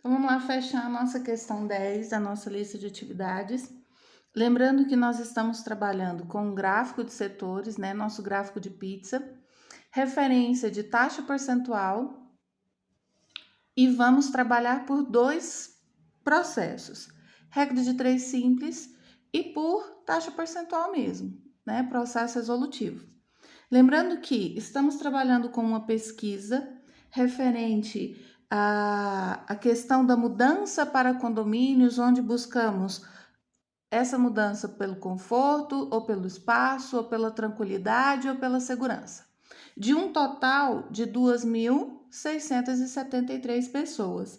Então, vamos lá fechar a nossa questão 10 da nossa lista de atividades. Lembrando que nós estamos trabalhando com um gráfico de setores, né? Nosso gráfico de pizza, referência de taxa percentual e vamos trabalhar por dois processos: regra de três simples e por taxa percentual mesmo, né? Processo resolutivo. Lembrando que estamos trabalhando com uma pesquisa referente à questão da mudança para condomínios, onde buscamos essa mudança pelo conforto, ou pelo espaço, ou pela tranquilidade, ou pela segurança. De um total de 2.673 pessoas.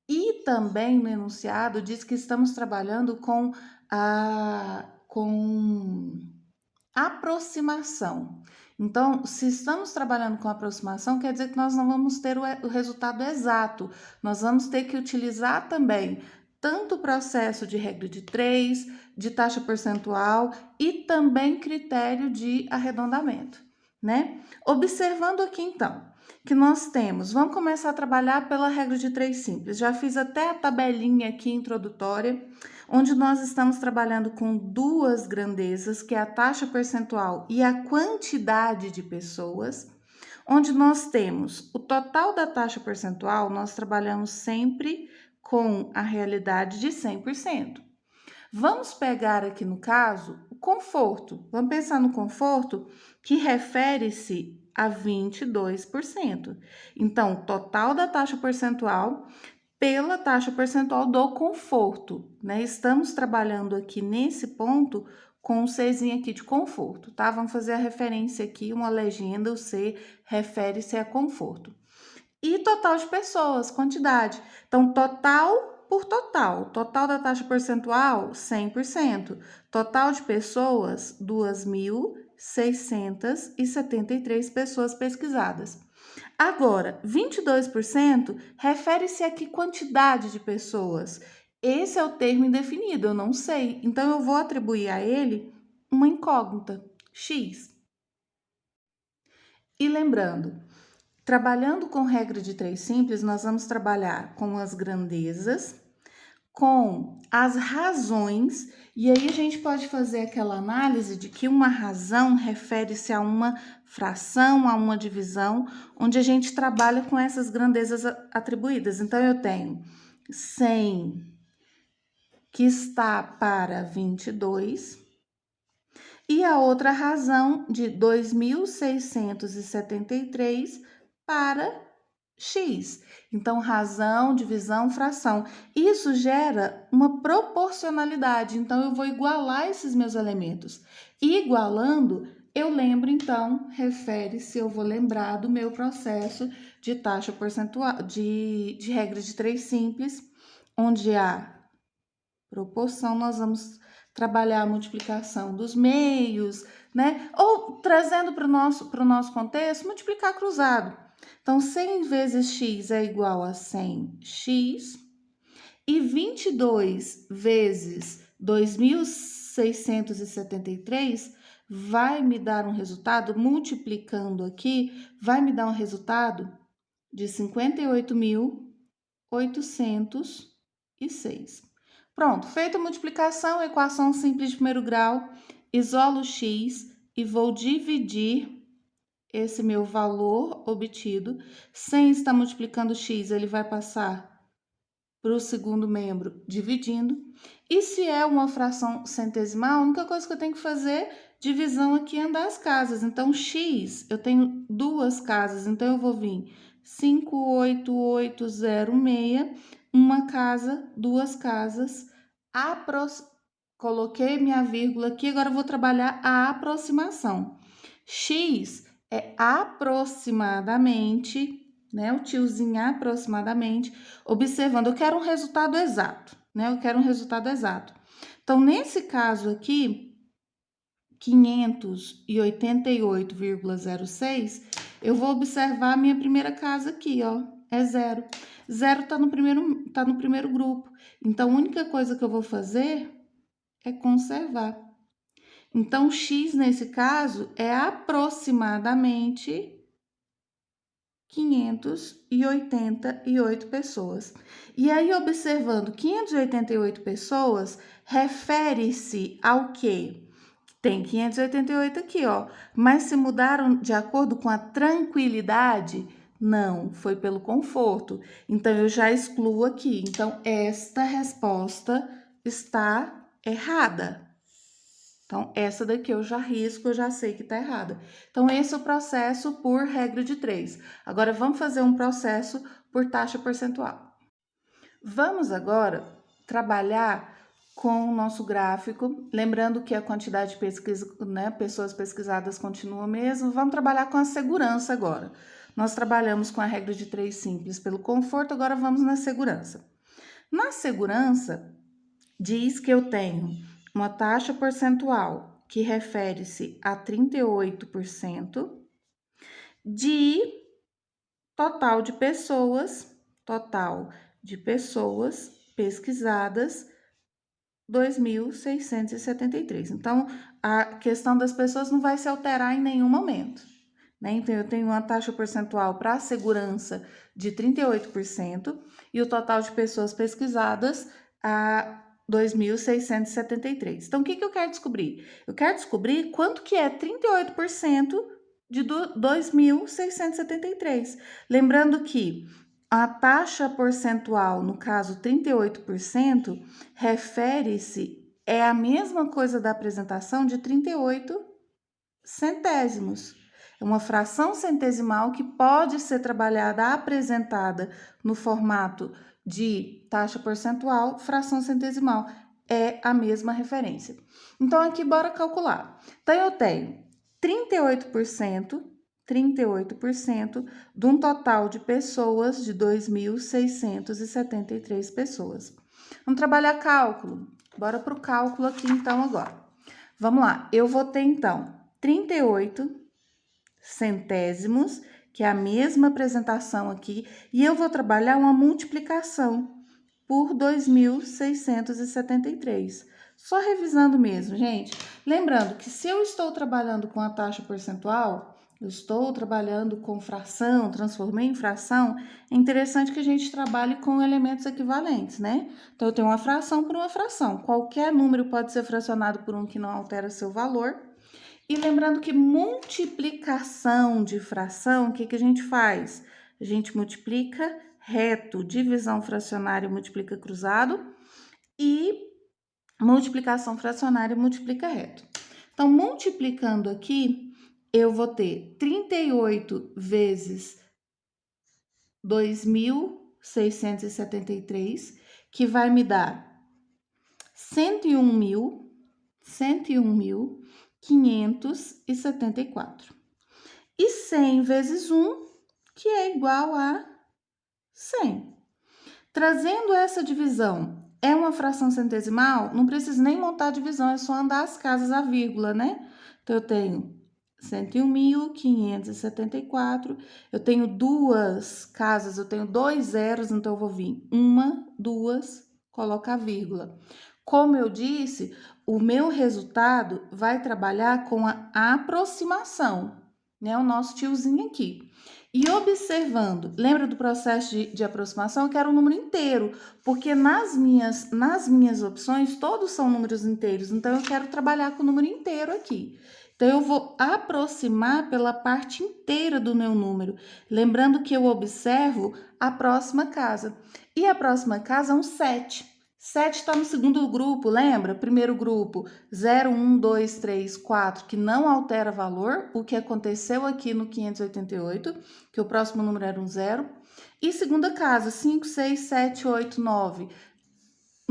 E também no enunciado diz que estamos trabalhando com aproximação. Então, se estamos trabalhando com aproximação, quer dizer que nós não vamos ter o resultado exato. Nós vamos ter que utilizar também tanto o processo de regra de 3, de taxa percentual e também critério de arredondamento, né? Observando aqui então, que nós temos, vamos começar a trabalhar pela regra de 3 simples. Já fiz até a tabelinha aqui introdutória, onde nós estamos trabalhando com duas grandezas, que é a taxa percentual e a quantidade de pessoas, onde nós temos o total da taxa percentual, nós trabalhamos sempre com a realidade de 100%. Vamos pegar aqui no caso o conforto. Vamos pensar no conforto que refere-se a 22%. Então, total da taxa percentual pela taxa percentual do conforto, né? Estamos trabalhando aqui nesse ponto com o Czinho aqui de conforto, tá? Vamos fazer a referência aqui, uma legenda, o C refere-se a conforto. E total de pessoas, quantidade. Então, total por total. Total da taxa percentual, 100%. Total de pessoas, 2.673 pessoas pesquisadas. Agora, 22% refere-se a que quantidade de pessoas? Esse é o termo indefinido, eu não sei. Então, eu vou atribuir a ele uma incógnita, X. E lembrando, trabalhando com regra de 3 simples, nós vamos trabalhar com as grandezas, com as razões, e aí a gente pode fazer aquela análise de que uma razão refere-se a uma fração, a uma divisão, onde a gente trabalha com essas grandezas atribuídas. Então, eu tenho 100 que está para 22, e a outra razão de 2.673 para X. Então, razão, divisão, fração. Isso gera uma proporcionalidade. Então, eu vou igualar esses meus elementos. Igualando, eu lembro, então, refere-se, eu vou lembrar do meu processo de taxa percentual, de regra de 3 simples, onde a proporção, nós vamos trabalhar a multiplicação dos meios, né? Ou trazendo para o nosso contexto, multiplicar cruzado. Então, 100 vezes x é igual a 100x, e 22 vezes 2.673 vai me dar um resultado, multiplicando aqui, vai me dar um resultado de 58.806. Pronto, feita a multiplicação, equação simples de primeiro grau, isolo x e vou dividir esse meu valor obtido. 100 está multiplicando x, ele vai passar para o segundo membro dividindo. E se é uma fração centesimal, a única coisa que eu tenho que fazer, divisão aqui andar as casas. Então, x, eu tenho duas casas, então eu vou vir 58806, uma casa, duas casas, coloquei minha vírgula aqui, agora eu vou trabalhar a aproximação. X é aproximadamente, né? O tiozinho aproximadamente, observando, eu quero um resultado exato, né? Eu quero um resultado exato. Então, nesse caso aqui, 588,06, eu vou observar a minha primeira casa aqui, ó, é zero. Zero tá no primeiro grupo. Então, a única coisa que eu vou fazer é conservar. Então, x nesse caso é aproximadamente 588 pessoas. E aí, observando 588 pessoas, refere-se ao quê? Tem 588 aqui, ó. Mas se mudaram de acordo com a tranquilidade? Não, foi pelo conforto. Então, eu já excluo aqui. Então, esta resposta está errada. Então, essa daqui eu já risco, eu já sei que está errada. Então, esse é o processo por regra de 3. Agora, vamos fazer um processo por taxa percentual. Vamos agora trabalhar com o nosso gráfico, lembrando que a quantidade de pesquisa, né, pessoas pesquisadas continua mesmo. Vamos trabalhar com a segurança agora. Nós trabalhamos com a regra de 3 simples pelo conforto, agora vamos na segurança. Na segurança, diz que eu tenho uma taxa percentual que refere-se a 38% de total de pessoas pesquisadas, 2.673. Então, a questão das pessoas não vai se alterar em nenhum momento, né? Então, eu tenho uma taxa percentual para a segurança de 38% e o total de pessoas pesquisadas a 2.673. Então, o que eu quero descobrir? Eu quero descobrir quanto que é 38% de 2.673. Lembrando que a taxa percentual, no caso 38%, refere-se, é a mesma coisa da apresentação de 38 centésimos. É uma fração centesimal que pode ser trabalhada, apresentada no formato de taxa percentual, fração centesimal. É a mesma referência. Então, aqui, bora calcular. Então, eu tenho 38% de um total de pessoas de 2.673 pessoas. Vamos trabalhar cálculo. Bora para o cálculo aqui, então, agora. Vamos lá. Eu vou ter, então, 38 centésimos, que é a mesma apresentação aqui, e eu vou trabalhar uma multiplicação por 2.673. Só revisando mesmo, gente. Lembrando que se eu estou trabalhando com a taxa percentual, eu estou trabalhando com fração, transformei em fração, é interessante que a gente trabalhe com elementos equivalentes, né? Então, eu tenho uma fração por uma fração. Qualquer número pode ser fracionado por um que não altera seu valor. E lembrando que multiplicação de fração, o que a gente faz? A gente multiplica reto, divisão fracionária multiplica cruzado e multiplicação fracionária multiplica reto. Então, multiplicando aqui, eu vou ter 38 vezes 2.673, que vai me dar 101.574. E 100 vezes 1, que é igual a 100. Trazendo essa divisão, é uma fração centesimal? Não preciso nem montar a divisão, é só andar as casas a vírgula, né? Então, eu tenho 101.574, eu tenho duas casas, eu tenho 2 zeros, então eu vou vir 1, 2, coloca a vírgula. Como eu disse, o meu resultado vai trabalhar com a aproximação, né? O nosso tiozinho aqui. E observando, lembra do processo de aproximação? Eu quero um número inteiro, porque nas minhas opções, todos são números inteiros, então eu quero trabalhar com o número inteiro aqui. Então, eu vou aproximar pela parte inteira do meu número, lembrando que eu observo a próxima casa. E a próxima casa é um 7. 7 está no segundo grupo, lembra? Primeiro grupo, 0, 1, 2, 3, 4, que não altera valor, o que aconteceu aqui no 588, que o próximo número era um 0. E segunda casa, 5, 6, 7, 8, 9.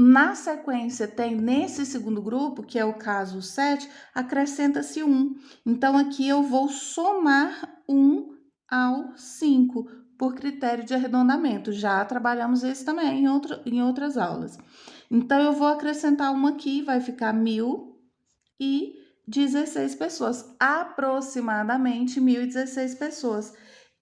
Na sequência, tem nesse segundo grupo, que é o caso 7, acrescenta-se 1. Então, aqui eu vou somar 1 ao 5, por critério de arredondamento. Já trabalhamos esse também em outras aulas. Então, eu vou acrescentar uma aqui, vai ficar 1.016 pessoas, aproximadamente 1.016 pessoas.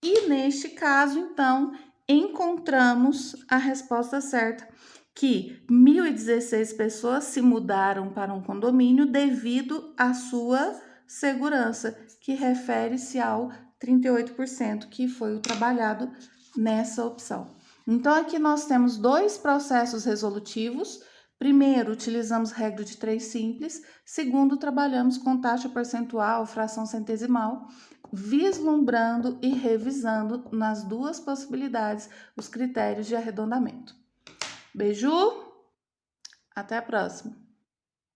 E neste caso, então, encontramos a resposta certa, que 1.016 pessoas se mudaram para um condomínio devido à sua segurança, que refere-se ao 38%, que foi o trabalhado nessa opção. Então, aqui nós temos dois processos resolutivos. Primeiro, utilizamos regra de 3 simples. Segundo, trabalhamos com taxa percentual, fração centesimal, vislumbrando e revisando nas duas possibilidades os critérios de arredondamento. Beijo, até a próxima!